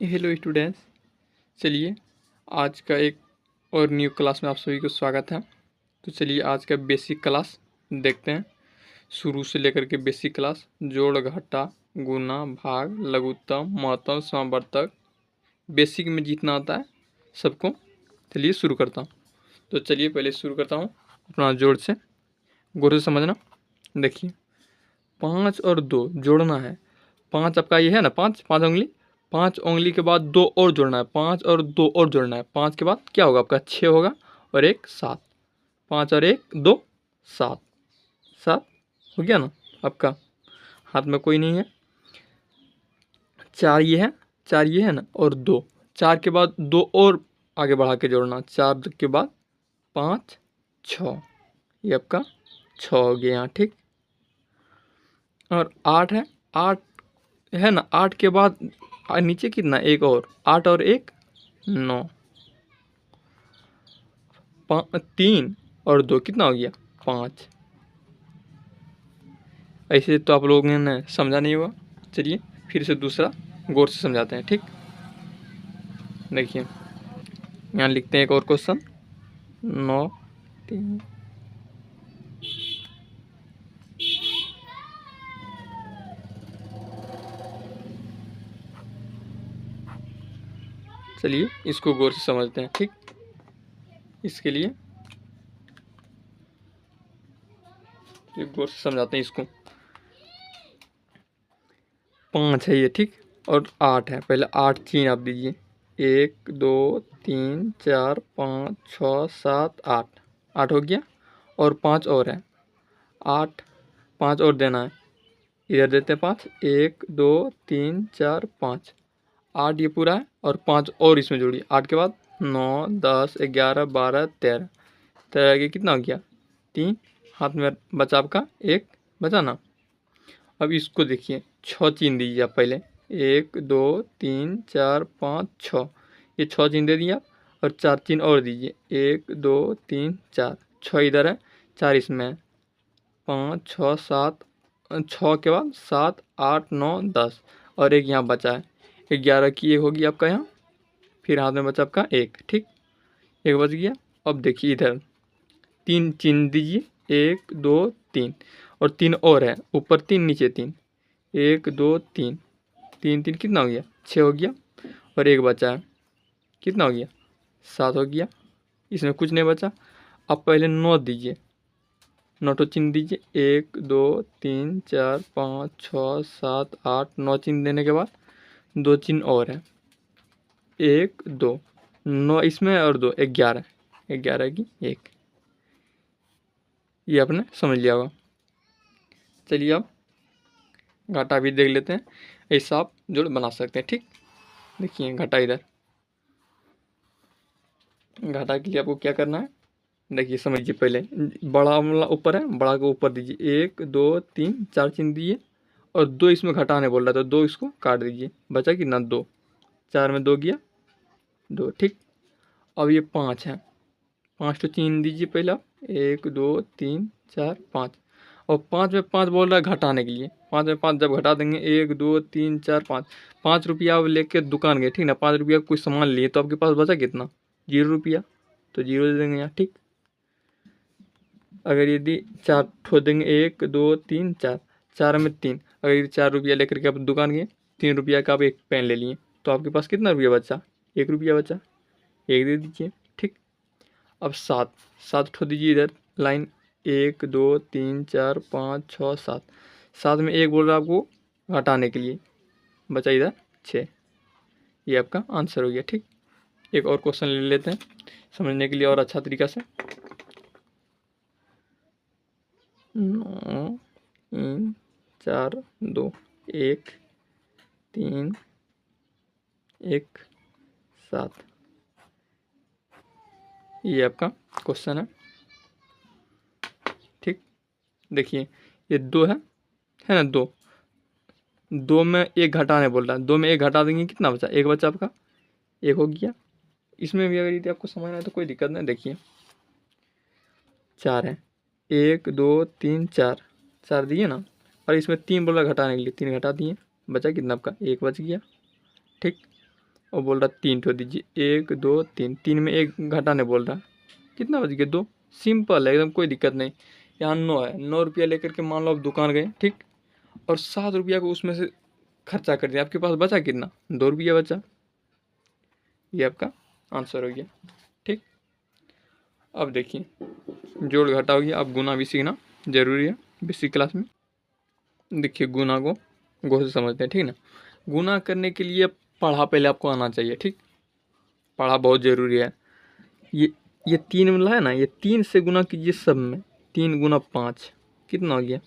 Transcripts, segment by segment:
Hello students, चलिए आज का एक और न्यू क्लास में आप सभी को स्वागत है। तो चलिए आज का बेसिक क्लास देखते हैं, शुरू से लेकर के बेसिक क्लास जोड़ घटा गुना भाग लघुत्तम महत्तम समावर्तक बेसिक में जितना आता है सबको। चलिए शुरू करता हूँ। तो चलिए पहले शुरू करता हूँ अपना जोड़ से, गौर से समझना। देखिए 5 और 2 जोड़ना है। 5 आपका ये है ना, 5 उंगली, 5 उंगली के बाद 2 और जोड़ना है, 5 और 2 और जोड़ना है। 5 के बाद क्या होगा आपका, 6 होगा और 1 7। 5 और 1 2 7, 7 हो गया ना आपका। हाथ में कोई नहीं है। 4 ये है, 4 ये है ना, और 2। 4 के बाद 2 और आगे बढ़ा के जोड़ना, 4 के बाद 5 6, ये आपका 6 हो गया यहाँ, ठीक। और 8 है, 8 है ना, 8 के बाद नीचे कितना, एक और, 8 और 1 9। 3 और 2 कितना हो गया, 5। ऐसे तो आप लोगों ने समझा नहीं हुआ। चलिए फिर से दूसरा गौर से समझाते हैं, ठीक। देखिए यहाँ लिखते हैं एक और क्वेश्चन, 9 3। चलिए इसको गौर से समझते हैं, ठीक। इसके लिए गौर से समझाते हैं इसको। 5 है ये, ठीक, और 8 है। पहले 8 चिन्ह आप दीजिए, 1 2 3 4 5 6 7 8, 8 हो गया। और 5 और है, 8 5 और देना है, इधर देते हैं 5, 1 2 3 4 5, 8 ये पूरा है। और 5 और इसमें जोड़िए, 8 के बाद 9 10 11 12 13, 13 के कितना हो गया, 3। हाथ में बचा आपका 1 बचा ना। अब इसको देखिए, 6 चिन्ह दीजिए आप पहले, 1 2 3 4 5 6, ये 6 चिन्ह दे दिया। और 4 चिन्ह और दीजिए, 1 2 3 4, 6 इधर है, 4 इसमें है, 5 6 7, 6 के बाद 7 8 9 10, और एक यहाँ बचा है, 11 की एक होगी आपका यहाँ। फिर हाथ में बचा आपका 1, ठीक, एक बच गया। अब देखिए इधर 3 चिन्ह दीजिए, 1 2 3, और 3 और है, ऊपर 3 नीचे 3, 1 2 3, 3 3 कितना हो गया, 6 हो गया। और एक बचा है, कितना हो गया, 7 हो गया। इसमें कुछ नहीं बचा। अब पहले 9 दीजिए, 9 तो चिन्ह दीजिए, 1 2 3 4 5 6 7 8, 9 चिन्ह देने के बाद 2 चिन्ह और है, 1 2 9 इसमें और 2 11, 11 की 1। ये आपने समझ लिया होगा। चलिए अब घाटा भी देख लेते हैं, ऐसा आप जोड़ बना सकते हैं, ठीक। देखिए घाटा इधर, घाटा के लिए आपको क्या करना है, देखिए समझिए। पहले बड़ा वाला ऊपर है, बड़ा को ऊपर दीजिए, 1 2 3 4 चिन्ह दिए, और 2 इसमें घटाने बोल रहा था, 2 इसको काट दीजिए, बचा कितना 2, 4 में 2 गया 2, ठीक। अब ये 5 है, 5 तो चिन्ह दीजिए पहले आप, 1 2 3 4 5, और 5 में 5 बोल रहा है घटाने के लिए। 5 में 5 जब घटा देंगे, 1 2 3 4 5, 5 रुपया आप लेके दुकान गए, ठीक ना, 5 रुपया कुछ सामान लिए, तो आपके पास बचा कितना, 0 रुपया, तो 0 दे देंगे यहाँ, ठीक। अगर यदि 4 ठो देंगे, 1 2 3 4, 4 में 3, अगर यदि 4 रुपया लेकर के आप दुकान गए, 3 रुपया का आप एक पेन ले लिए, तो आपके पास कितना रुपया बचा, 1 रुपया बचा, 1 दे दीजिए, ठीक। अब 7 7 ठो दीजिए इधर लाइन, 1 2 3 4 5 6 7, 7 में 1 बोल रहा है आपको घटाने के लिए, बचा इधर 6। ये आपका आंसर हो गया, ठीक। एक और क्वेश्चन ले लेते हैं समझने के लिए और अच्छा तरीका से। 9 3 4 2 1 3 1 7, ये आपका क्वेश्चन है, ठीक। देखिए ये 2 है ना, 2 2 में 1 घटाने बोल रहा है, 2 में 1 घटा देंगे, कितना बचा, 1 बचा आपका, 1 हो गया। इसमें भी अगर यदि आपको समझना है तो कोई दिक्कत नहीं। देखिए 4 है, 1 2 3 4, 4 दिए ना, और इसमें 3 बोला घटाने के लिए, 3 घटा दिए, बचा कितना आपका, 1 बच गया, ठीक। और बोल रहा 3 ठो दीजिए, 1 2 3, 3 में 1 घटाने बोल रहा। कितना बच गया 2। सिंपल है एकदम, कोई दिक्कत नहीं। यहाँ 9 है, 9 रुपया लेकर के मान लो आप दुकान गए, ठीक, और 7 रुपया को उसमें से खर्चा कर दिया, आपके पास बचा कितना, 2 रुपया बचा। ये आपका आंसर हो गया, ठीक। अब देखिए जोड़ घटा हो गया, अब गुना भी सीखना जरूरी है बेसिक क्लास में। देखिए गुना को गौर से समझते हैं, ठीक ना। गुना करने के लिए पढ़ा पहले आपको आना चाहिए, ठीक, पढ़ा बहुत ज़रूरी है। ये 3 मिला है ना, ये 3 से गुना कीजिए सब में, 3 गुना 5 कितना हो गया,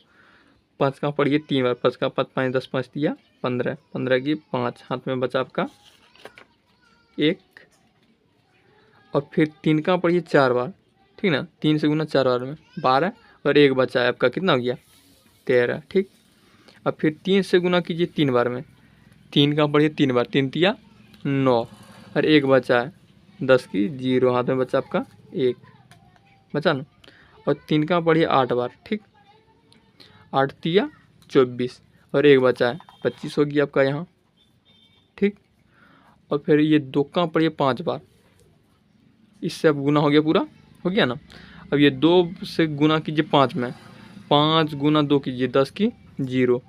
5 का पढ़िए 3 बार, 5 का 5 5 10 5 दिया 15, 15 की 5 हाथ में बचा आपका 1, और फिर 3 का पढ़िए 4 बार, ठीक ना, 3 से गुना 4 बार में 12, और 1 बचा है आपका, कितना हो गया 13, ठीक। अब फिर 3 से गुना कीजिए 3 बार में, 3 का पढ़िए 3 बार, 3 तिया 9, और 1 बचा है 10 की 0, हाथ में बचा आपका 1 बचा ना, और 3 का पढ़िए 8 बार, ठीक, 8 तिया 24, और 1 बचा है 25 हो गया आपका यहाँ, ठीक। और फिर ये 2 का पढ़िए 5 बार, इससे अब गुना हो गया, पूरा हो गया ना। अब ये 2 से गुना कीजिए 5 में, 5 गुना 2 कीजिए 10 की 0,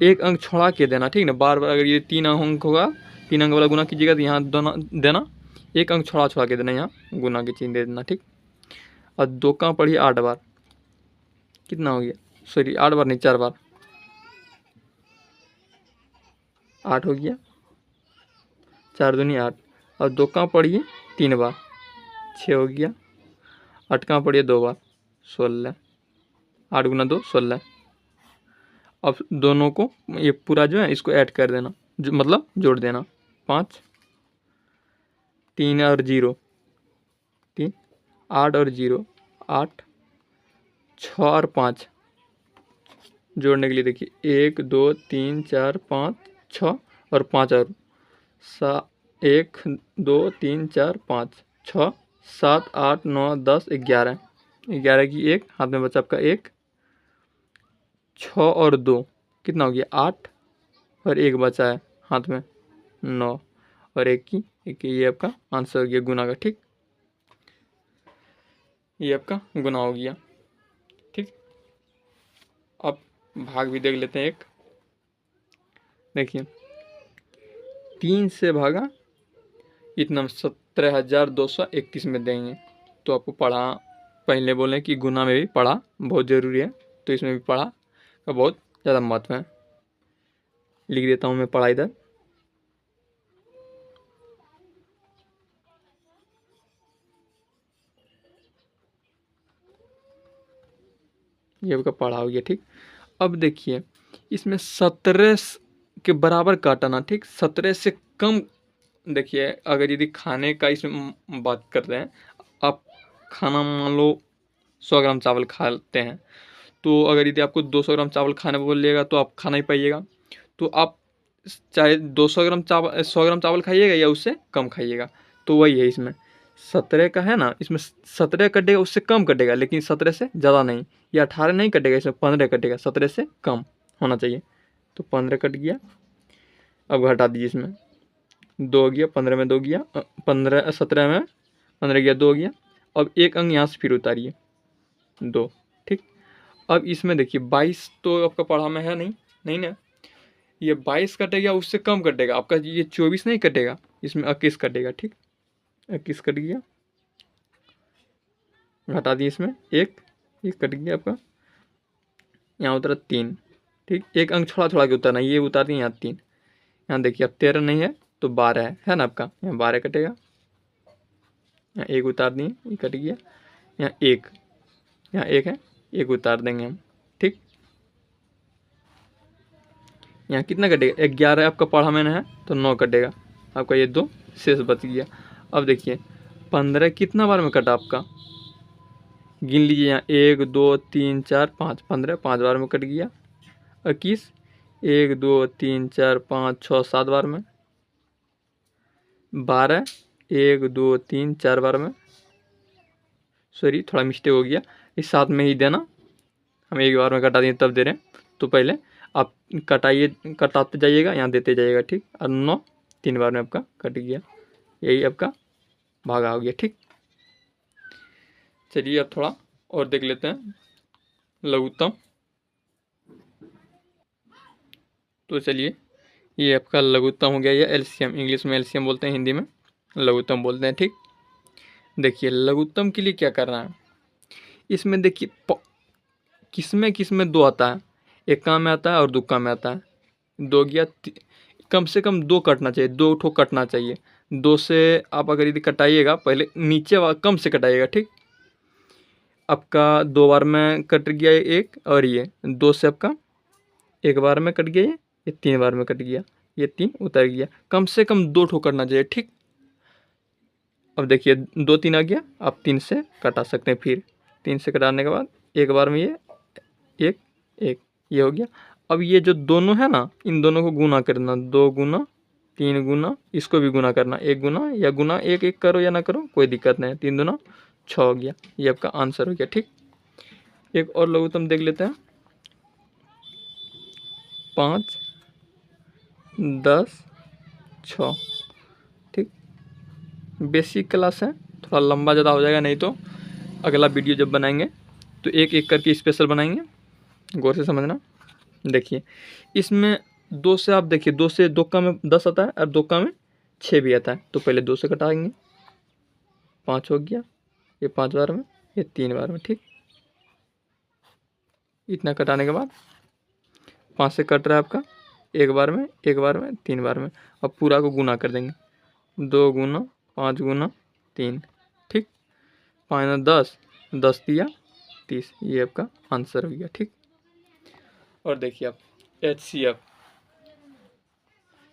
1 अंक छोड़ा के देना, ठीक ना। बार बार अगर ये 3 अंक होगा, 3 अंक वाला गुना कीजिएगा तो यहाँ देना 1 अंक छोड़ा छोड़ा के देना, यहाँ गुना के चिन्ह दे देना, ठीक। और 2 का पढ़िए 8 बार, कितना हो गया, सॉरी 8 बार नहीं 4 बार, 8 हो गया, 4 दूनी 8, और 2 का पढ़िए 3 बार, 6 हो गया, 8 का पढ़िए 2 बार, 16, 8 गुना 2 16। अब दोनों को ये पूरा जो है इसको ऐड कर देना, जो मतलब जोड़ देना, 5 3 और 0 3, 8 और 0 8, 6 और 5 जोड़ने के लिए देखिए 1 2 3 4 5 6, और 5 और 1 2 3 4 5 6 7 8 9 10 11, 11 की 1 हाथ में बचा आपका 1, 6 और 2 कितना हो गया 8, और 1 बचा है हाथ में 9, और 1 की 1, ये आपका आंसर हो गया गुना का, ठीक। ये आपका गुना हो गया, ठीक। अब भाग भी देख लेते हैं एक, देखिए 3 से भागा इतना 17,231 में देंगे, तो आपको पढ़ा, पहले बोले कि गुना में भी पढ़ा बहुत ज़रूरी है, तो इसमें भी पढ़ा का बहुत ज़्यादा महत्व है। लिख देता हूँ मैं पढ़ा इधर, ये आपका पढ़ा हो गया, ठीक। अब देखिए इसमें 17 के बराबर काटना, ठीक, 17 से कम। देखिए अगर यदि खाने का इसमें बात करते हैं, आप खाना मान लो 100 ग्राम चावल खाते हैं, तो अगर यदि आपको 200 ग्राम चावल खाने बोलिएगा तो आप खा नहीं पाइएगा, तो आप चाहे 200 ग्राम चावल 100 ग्राम चावल खाइएगा या उससे कम खाइएगा। तो वही है इसमें 17 का है ना, इसमें 17 कटेगा, उससे कम कटेगा, लेकिन 17 से ज़्यादा नहीं, या 18 नहीं कटेगा, इसमें 15 कटेगा, 17 से कम होना चाहिए। तो 15 कट गया, अब घटा दीजिए, इसमें 2 गया, 15 में 2 गया, 15 17 में 15 गया, 2 गया। अब 1 अंक यहाँ से फिर उतारिए 2, ठीक। अब इसमें देखिए 22 तो आपका पढ़ा में है नहीं, नहीं ना, ये 22 कटेगा, उससे कम कटेगा आपका, ये 24 नहीं कटेगा, इसमें 21 कटेगा, ठीक, 21 कट गया, घटा दिए इसमें 1 कट गया आपका, यहाँ उतरा 3, ठीक, 1 अंक छोड़ा छोड़ा के उतरना, ये उतार दिए यहाँ 3, यहाँ देखिए अब 13 नहीं है तो 12 है ना आपका, यहाँ 12 कटेगा, यहाँ 1 उतार दिए, ये कट गया, यहाँ 1, यहाँ 1 है, 1 उतार देंगे हम, ठीक। यहाँ कितना कटेगा, 11 आपका पढ़ा मैंने है तो 9 कटेगा आपका, ये 2 शेष बच गया। अब देखिए 15 कितना बार में कटा आपका, गिन लीजिए, यहाँ 1 2 3 4 5, 15 5 बार में कट गया। 21 1 2 3 4 5 6 7 बार में। 12 1 2 3 4 बार में, सॉरी थोड़ा मिस्टेक हो गया, इस साथ में ही देना, हम एक बार में कटा दिए तब दे रहे हैं, तो पहले आप कटाइए, कटाते जाइएगा, यहाँ देते जाइएगा, ठीक। और 9 3 बार में आपका कट गया, यही आपका भागा हो गया। ठीक, चलिए अब थोड़ा और देख लेते हैं लघुत्तम। तो चलिए, ये आपका लघुत्तम हो गया, या एलसीएम, इंग्लिश में एलसीएम बोलते हैं, हिंदी में लघुत्तम बोलते हैं। ठीक, देखिए लघुत्तम के लिए क्या करना है, इसमें देखिए किसमें 2 आता है, एक्का में आता है और दुक्का में आता है। 2 गया, कम से कम 2 कटना चाहिए, 2 ठो कटना चाहिए। 2 से आप अगर यदि कटाइएगा, पहले नीचे वाला कम से कटाइएगा। ठीक, आपका 2 बार में कट गया एक, और ये 2 से आपका 1 बार में कट गया, ये 3 बार में कट गया, ये 3 उतर गया। कम से कम 2 ठो करना चाहिए। ठीक, अब देखिए 2 3 आ गया, आप 3 से कटा सकते हैं। फिर 3 से कटाने के बाद 1 बार में ये एक एक, ये हो गया। अब ये जो दोनों है ना, इन दोनों को गुना करना, 2 गुना 3 गुना, इसको भी गुना करना, 1 गुना या गुना 1 1 करो या ना करो, कोई दिक्कत नहीं। 3 दूना 6 हो गया, ये आपका आंसर हो गया। ठीक, एक और लघुत्तम देख लेते हैं। 5 10 6। ठीक, बेसिक क्लास है, थोड़ा लंबा ज़्यादा हो जाएगा, नहीं तो अगला वीडियो जब बनाएंगे तो एक एक करके स्पेशल बनाएंगे, गौर से समझना। देखिए इसमें 2 से आप देखिए, 2 से दोक्का में 10 आता है और दोक्का में 6 भी आता है। तो पहले 2 से कटाएंगे, 5 हो गया, ये 5 बार में, ये 3 बार में। ठीक, इतना कटाने के बाद 5 से कट रहा है आपका 1 बार में, 1 बार में, 3 बार में। अब पूरा को गुना कर देंगे, 2 गुना 5 गुना 3। ठीक, 5 10, 10 दिया 30, ये आपका आंसर हो गया। ठीक, और देखिए आप HCF,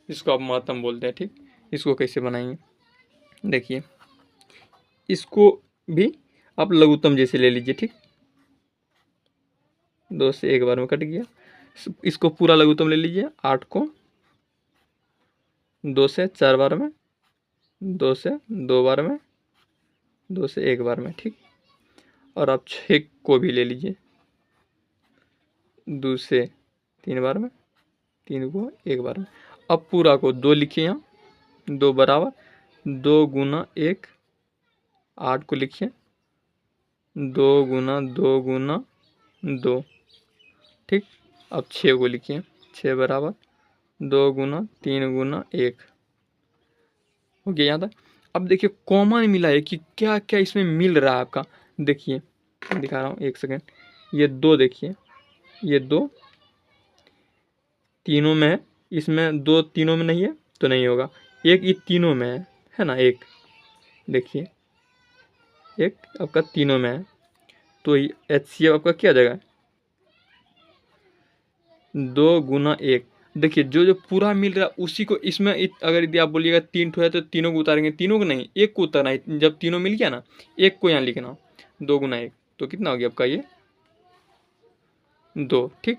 इसको आप महत्तम बोलते हैं। ठीक, इसको कैसे बनाएंगे, देखिए इसको भी आप लघुत्तम जैसे ले लीजिए। ठीक, 2 से 1 बार में कट गया, इसको पूरा लघुत्तम ले लीजिए। 8 को 2 से 4 बार में, 2 से 2 बार में, 2 से 1 बार में। ठीक, और आप 6 को भी ले लीजिए, 2 से 3 बार में, 3 को 1 बार में। अब पूरा को 2 लिखिए, यहाँ 2 बराबर 2 गुना 1, 8 को लिखिए 2 गुना 2 गुना 2। ठीक, अब 6 को लिखिए, 6 बराबर 2 गुना 3 गुना 1 हो गया यहाँ तक। अब देखिए कॉमन मिला है कि क्या क्या इसमें मिल रहा है आपका, देखिए दिखा रहा हूँ, 1 सेकेंड। ये 2 देखिए, ये 2 तीनों में है, इसमें 2 तीनों में नहीं है तो नहीं होगा। 1 ये तीनों में है ना, 1 देखिए, 1 आपका तीनों में है, तो HCF आपका क्या जाएगा, 2 गुना 1। देखिए जो जो पूरा मिल रहा है उसी को इसमें अगर यदि आप बोलिएगा 3 ठो है तो तीनों को उतारेंगे, तीनों को नहीं, 1 को उतारना है। जब तीनों मिल गया ना, 1 को यहाँ लिखना, 2 गुना 1, तो कितना हो गया आपका ये 2। ठीक,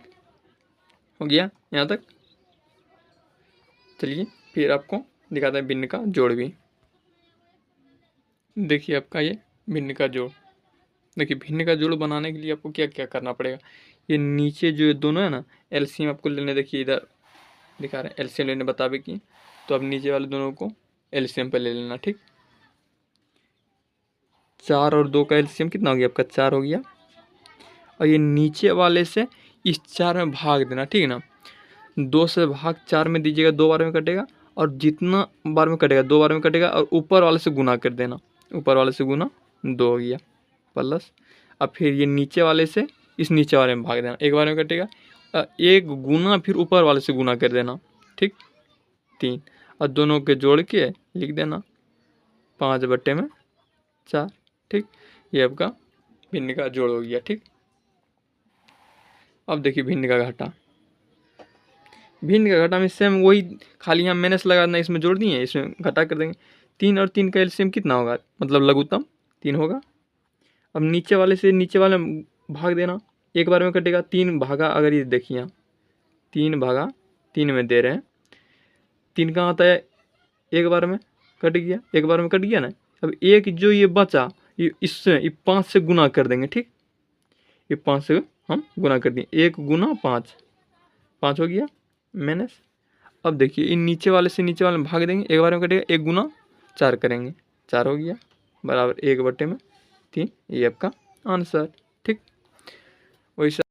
हो गया यहाँ तक। चलिए फिर आपको दिखाते हैं भिन्न का जोड़ भी। देखिए आपका ये भिन्न का जोड़, देखिए भिन्न का जोड़ बनाने के लिए आपको क्या क्या करना पड़ेगा। ये नीचे जो दोनों है ना, एलसीएम आपको लेने, देखिए इधर दिखा रहे हैं एलसीएम लेने बतावे की, तो अब नीचे वाले दोनों को एलसीएम पे ले लेना। ठीक, 4 और 2 का एलसीएम कितना हो गया आपका, 4 हो गया। और ये नीचे वाले से इस 4 में भाग देना। ठीक है ना, 2 से भाग 4 में दीजिएगा, 2 बार में कटेगा, और जितना बार में कटेगा 2 बार में कटेगा, और ऊपर वाले से गुना कर देना, ऊपर वाले से गुना 2 हो गया प्लस। अब फिर ये नीचे वाले से इस नीचे वाले में भाग देना, 1 बार में कटेगा, 1 गुना फिर ऊपर वाले से गुना कर देना। ठीक, 3, और दोनों के जोड़ के लिख देना 5/4। ठीक, ये आपका भिन्न का जोड़ हो गया। ठीक, अब देखिए भिन्न का घटा, भिन्न का घटा में सेम वही, खाली यहाँ माइनस लगा देना, इसमें जोड़ दिए, इसमें घटा कर देंगे। 3 और 3 का एलसीएम कितना होगा, मतलब लघुत्तम 3 होगा। अब नीचे वाले से नीचे वाले भाग देना, 1 बार में कटेगा, 3 भागा, अगर ये देखिए यहाँ 3/3 में दे रहे हैं, 3 कहाँ आता है, 1 बार में कट गया, 1 बार में कट गया ना। अब 1 जो ये बचा, ये इससे ये 5 से गुना कर देंगे। ठीक, ये 5 से हम गुना कर दिए, 1 गुना 5, 5 हो गया माइनस। अब देखिए इन नीचे वाले से नीचे वाले में भाग देंगे, एक बार में कटेगा, 1 गुना 4 करेंगे, 4 हो गया बराबर 1/3। ये आपका आंसर। ठीक, वैसे